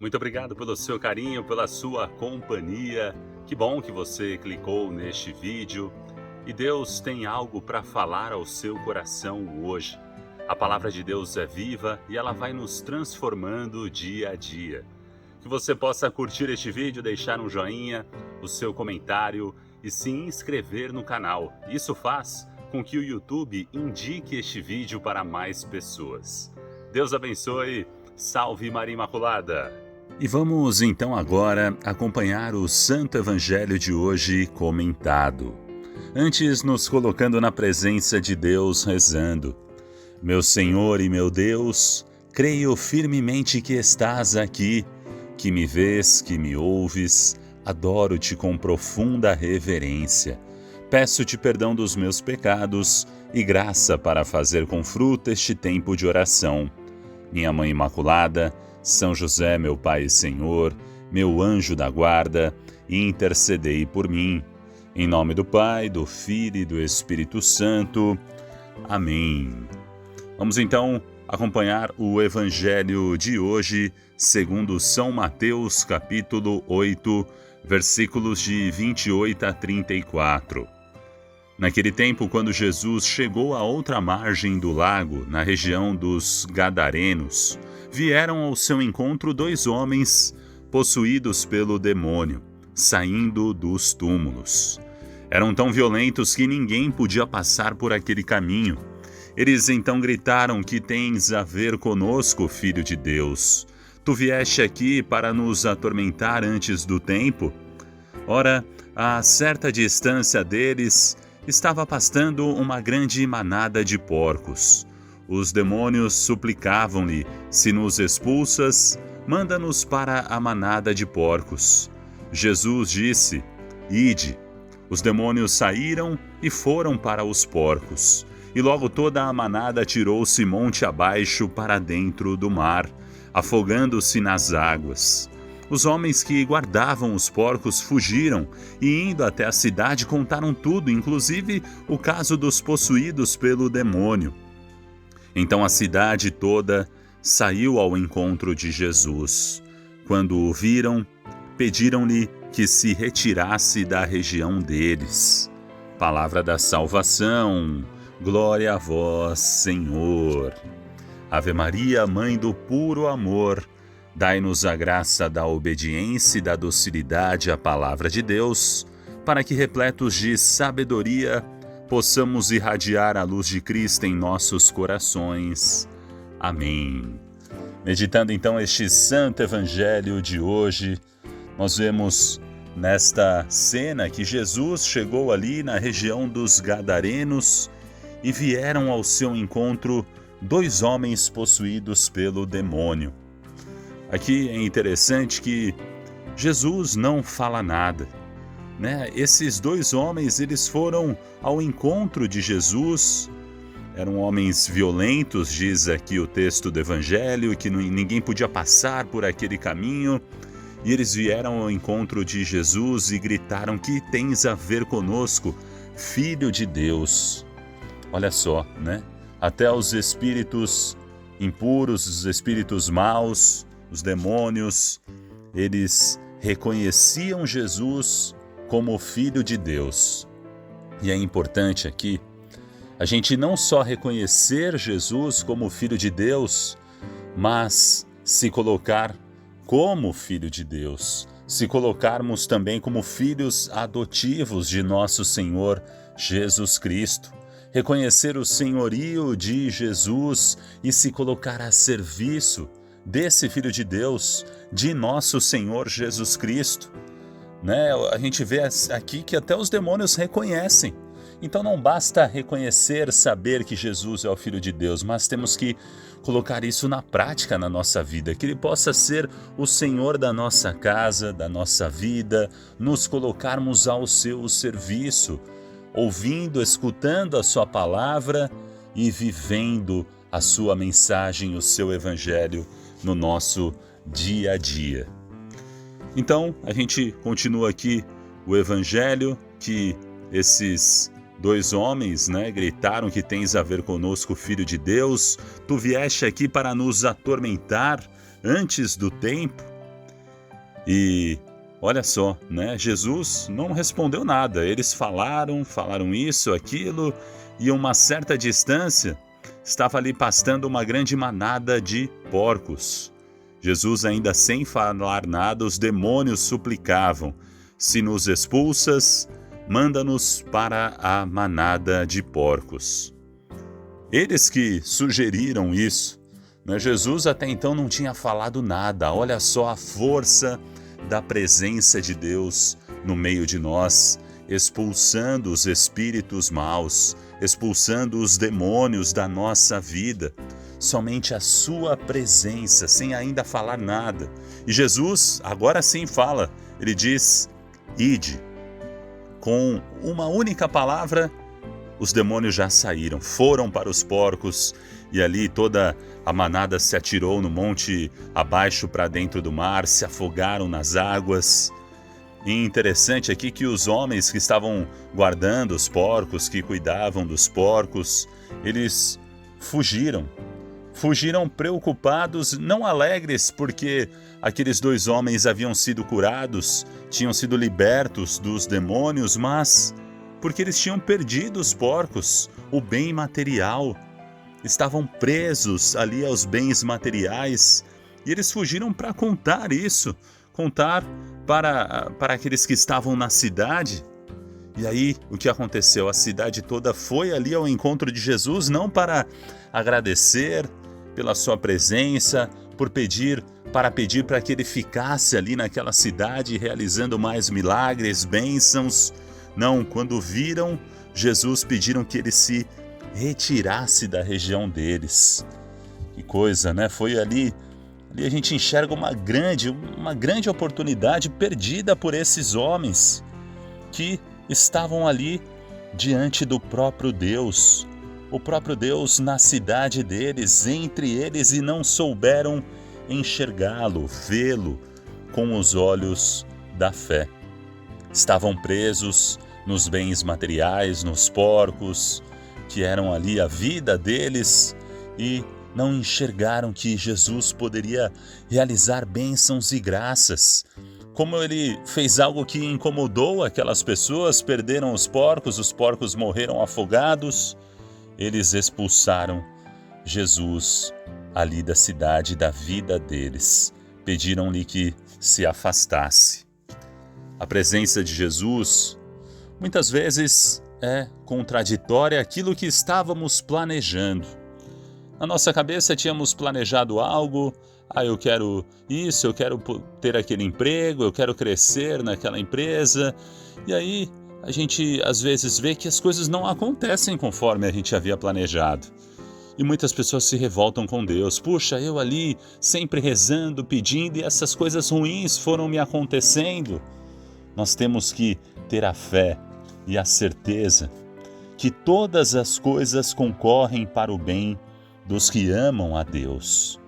Muito obrigado pelo seu carinho, pela sua companhia. Que bom que você clicou neste vídeo e Deus tem algo para falar ao seu coração hoje. A palavra de Deus é viva e ela vai nos transformando dia a dia. Que você possa curtir este vídeo, deixar um joinha, o seu comentário e se inscrever no canal. Isso faz com que o YouTube indique este vídeo para mais pessoas. Deus abençoe. Salve Maria Imaculada! E vamos então agora acompanhar o Santo Evangelho de hoje comentado. Antes, nos colocando na presença de Deus, rezando: Meu Senhor e meu Deus, creio firmemente que estás aqui, que me vês, que me ouves, adoro-te com profunda reverência. Peço-te perdão dos meus pecados e graça para fazer com fruto este tempo de oração. Minha Mãe Imaculada, São José, meu Pai e Senhor, meu anjo da guarda, intercedei por mim. Em nome do Pai, do Filho e do Espírito Santo. Amém. Vamos então acompanhar o Evangelho de hoje, segundo São Mateus, capítulo 8, versículos de 28 a 34. Naquele tempo, quando Jesus chegou à outra margem do lago, na região dos Gadarenos, vieram ao seu encontro dois homens possuídos pelo demônio, saindo dos túmulos. Eram tão violentos que ninguém podia passar por aquele caminho. Eles então gritaram: Que tens a ver conosco, Filho de Deus? Tu vieste aqui para nos atormentar antes do tempo? Ora, a certa distância deles estava pastando uma grande manada de porcos. Os demônios suplicavam-lhe: Se nos expulsas, manda-nos para a manada de porcos. Jesus disse: Ide. Os demônios saíram e foram para os porcos. E logo toda a manada atirou-se monte abaixo para dentro do mar, afogando-se nas águas. Os homens que guardavam os porcos fugiram e, indo até a cidade, contaram tudo, inclusive o caso dos possuídos pelo demônio. Então a cidade toda saiu ao encontro de Jesus. Quando o viram, pediram-lhe que se retirasse da região deles. Palavra da salvação. Glória a vós, Senhor. Ave Maria, Mãe do puro amor, dai-nos a graça da obediência e da docilidade à palavra de Deus, para que, repletos de sabedoria, possamos irradiar a luz de Cristo em nossos corações. Amém. Meditando então este Santo Evangelho de hoje, nós vemos nesta cena que Jesus chegou ali na região dos Gadarenos e vieram ao seu encontro dois homens possuídos pelo demônio. Aqui é interessante que Jesus não fala nada, né? Esses dois homens, eles foram ao encontro de Jesus. Eram homens violentos, diz aqui o texto do Evangelho, que ninguém podia passar por aquele caminho. E eles vieram ao encontro de Jesus e gritaram: Que tens a ver conosco, Filho de Deus? Olha só, né? Até os espíritos impuros, os espíritos maus, os demônios, eles reconheciam Jesus como Filho de Deus. E é importante aqui a gente não só reconhecer Jesus como Filho de Deus, mas se colocar como Filho de Deus, se colocarmos também como filhos adotivos de nosso Senhor Jesus Cristo. Reconhecer o senhorio de Jesus e se colocar a serviço desse Filho de Deus, de nosso Senhor Jesus Cristo. Né? A gente vê aqui que até os demônios reconhecem. Então não basta reconhecer, saber que Jesus é o Filho de Deus, mas temos que colocar isso na prática na nossa vida, que Ele possa ser o Senhor da nossa casa, da nossa vida, nos colocarmos ao seu serviço, ouvindo, escutando a sua palavra e vivendo a sua mensagem, o seu evangelho no nosso dia a dia. Então, a gente continua aqui o evangelho que esses dois homens, gritaram: Que tens a ver conosco, Filho de Deus? Tu vieste aqui para nos atormentar antes do tempo? E olha só, né? Jesus não respondeu nada. Eles falaram isso, aquilo, e a uma certa distância estava ali pastando uma grande manada de porcos. Jesus, ainda sem falar nada, os demônios suplicavam: se nos expulsas, manda-nos para a manada de porcos. Eles que sugeriram isso, né? Jesus até então não tinha falado nada. Olha só a força da presença de Deus no meio de nós, expulsando os espíritos maus, expulsando os demônios da nossa vida. Somente a sua presença, sem ainda falar nada. E Jesus agora sim fala, ele diz: ide. Com uma única palavra, os demônios já saíram, foram para os porcos, e ali toda a manada se atirou no monte abaixo para dentro do mar, se afogaram nas águas. E interessante aqui que os homens que estavam guardando os porcos, que cuidavam dos porcos, eles fugiram. Fugiram preocupados, não alegres, porque aqueles 2 homens haviam sido curados, tinham sido libertos dos demônios, mas porque eles tinham perdido os porcos, o bem material. Estavam presos ali aos bens materiais, e eles fugiram para contar isso, contar para aqueles que estavam na cidade. E aí, o que aconteceu? A cidade toda foi ali ao encontro de Jesus, não para agradecer pela sua presença, para pedir para que ele ficasse ali naquela cidade realizando mais milagres, bênçãos. Não, quando viram Jesus, pediram que ele se retirasse da região deles. Que coisa, né? Foi ali a gente enxerga uma grande oportunidade perdida por esses homens que estavam ali diante do próprio Deus. O próprio Deus na cidade deles, entre eles, e não souberam enxergá-lo, vê-lo com os olhos da fé. Estavam presos nos bens materiais, nos porcos, que eram ali a vida deles, e não enxergaram que Jesus poderia realizar bênçãos e graças. Como ele fez algo que incomodou aquelas pessoas, perderam os porcos morreram afogados, eles expulsaram Jesus ali da cidade, da vida deles. Pediram-lhe que se afastasse. A presença de Jesus muitas vezes é contraditória àquilo que estávamos planejando. Na nossa cabeça tínhamos planejado algo: eu quero isso, eu quero ter aquele emprego, eu quero crescer naquela empresa. E aí a gente às vezes vê que as coisas não acontecem conforme a gente havia planejado. E muitas pessoas se revoltam com Deus. Puxa, eu ali sempre rezando, pedindo, e essas coisas ruins foram me acontecendo. Nós temos que ter a fé e a certeza que todas as coisas concorrem para o bem dos que amam a Deus.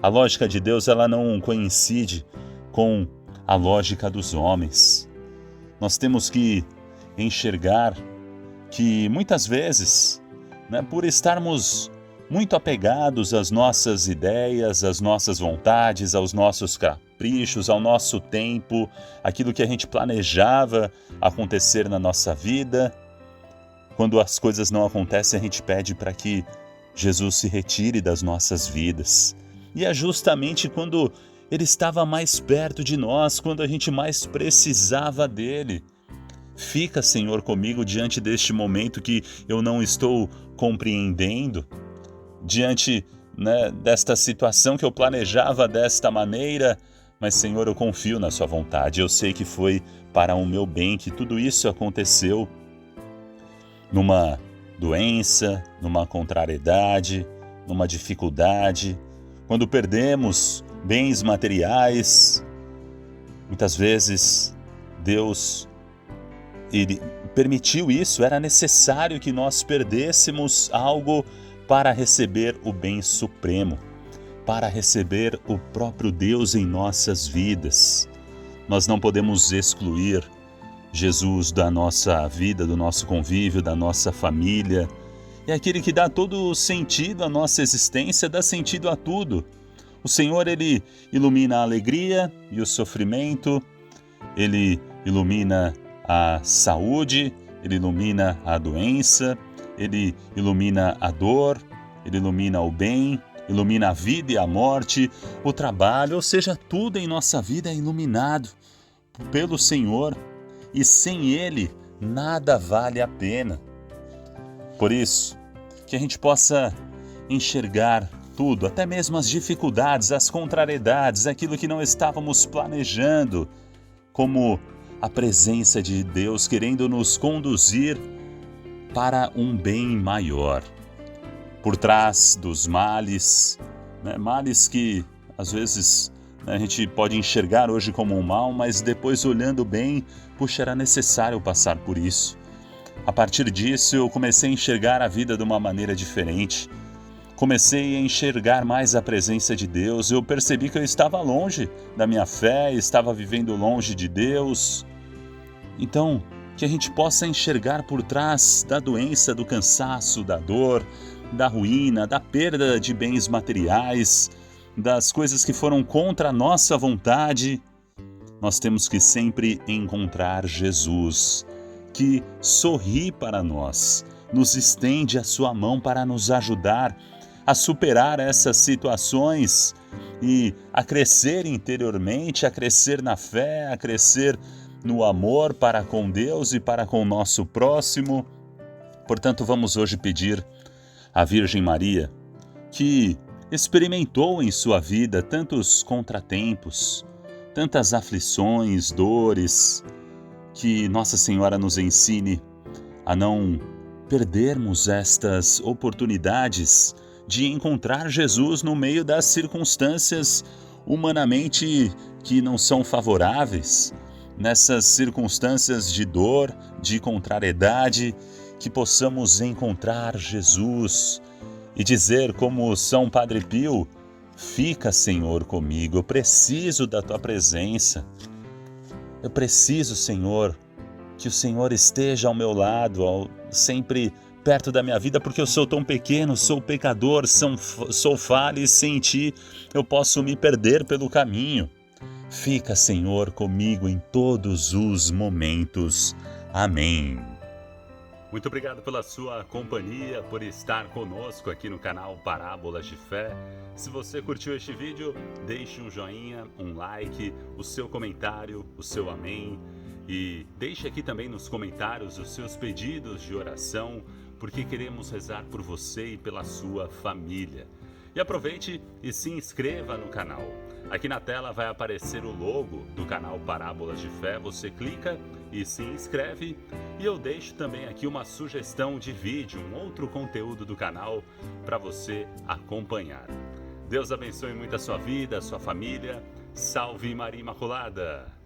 A lógica de Deus, ela não coincide com a lógica dos homens. Nós temos que enxergar que muitas vezes, por estarmos muito apegados às nossas ideias, às nossas vontades, aos nossos caprichos, ao nosso tempo, aquilo que a gente planejava acontecer na nossa vida, quando as coisas não acontecem, a gente pede para que Jesus se retire das nossas vidas. E é justamente quando Ele estava mais perto de nós, quando a gente mais precisava dEle. Fica, Senhor, comigo diante deste momento que eu não estou compreendendo, diante desta situação que eu planejava desta maneira, mas, Senhor, eu confio na Sua vontade. Eu sei que foi para o meu bem que tudo isso aconteceu. Numa doença, numa contrariedade, numa dificuldade, quando perdemos bens materiais, muitas vezes Deus permitiu isso, era necessário que nós perdêssemos algo para receber o bem supremo, para receber o próprio Deus em nossas vidas. Nós não podemos excluir Jesus da nossa vida, do nosso convívio, da nossa família. É aquele que dá todo o sentido à nossa existência, dá sentido a tudo. O Senhor, Ele ilumina a alegria e o sofrimento, Ele ilumina a saúde, Ele ilumina a doença, Ele ilumina a dor, Ele ilumina o bem, ilumina a vida e a morte, o trabalho, ou seja, tudo em nossa vida é iluminado pelo Senhor e sem Ele nada vale a pena. Por isso, que a gente possa enxergar tudo, até mesmo as dificuldades, as contrariedades, aquilo que não estávamos planejando, como a presença de Deus querendo nos conduzir para um bem maior. Por trás dos males, males que às vezes a gente pode enxergar hoje como um mal, mas depois olhando bem, puxa, era necessário passar por isso. A partir disso eu comecei a enxergar a vida de uma maneira diferente. Comecei a enxergar mais a presença de Deus, eu percebi que eu estava longe da minha fé, estava vivendo longe de Deus. Então, que a gente possa enxergar por trás da doença, do cansaço, da dor, da ruína, da perda de bens materiais, das coisas que foram contra a nossa vontade, nós temos que sempre encontrar Jesus, que sorri para nós, nos estende a sua mão para nos ajudar a superar essas situações e a crescer interiormente, a crescer na fé, a crescer no amor para com Deus e para com o nosso próximo. Portanto, vamos hoje pedir à Virgem Maria, que experimentou em sua vida tantos contratempos, tantas aflições, dores, que Nossa Senhora nos ensine a não perdermos estas oportunidades de encontrar Jesus no meio das circunstâncias humanamente que não são favoráveis, nessas circunstâncias de dor, de contrariedade, que possamos encontrar Jesus e dizer como São Padre Pio: fica, Senhor, comigo, eu preciso da Tua presença. Eu preciso, Senhor, que o Senhor esteja ao meu lado, sempre perto da minha vida, porque eu sou tão pequeno, sou pecador, sou falho e sem Ti eu posso me perder pelo caminho. Fica, Senhor, comigo em todos os momentos. Amém. Muito obrigado pela sua companhia, por estar conosco aqui no canal Parábolas de Fé. Se você curtiu este vídeo, deixe um joinha, um like, o seu comentário, o seu amém. E deixe aqui também nos comentários os seus pedidos de oração, porque queremos rezar por você e pela sua família. E aproveite e se inscreva no canal. Aqui na tela vai aparecer o logo do canal Parábolas de Fé, você clica e se inscreve. E eu deixo também aqui uma sugestão de vídeo, um outro conteúdo do canal para você acompanhar. Deus abençoe muito a sua vida, a sua família. Salve Maria Imaculada!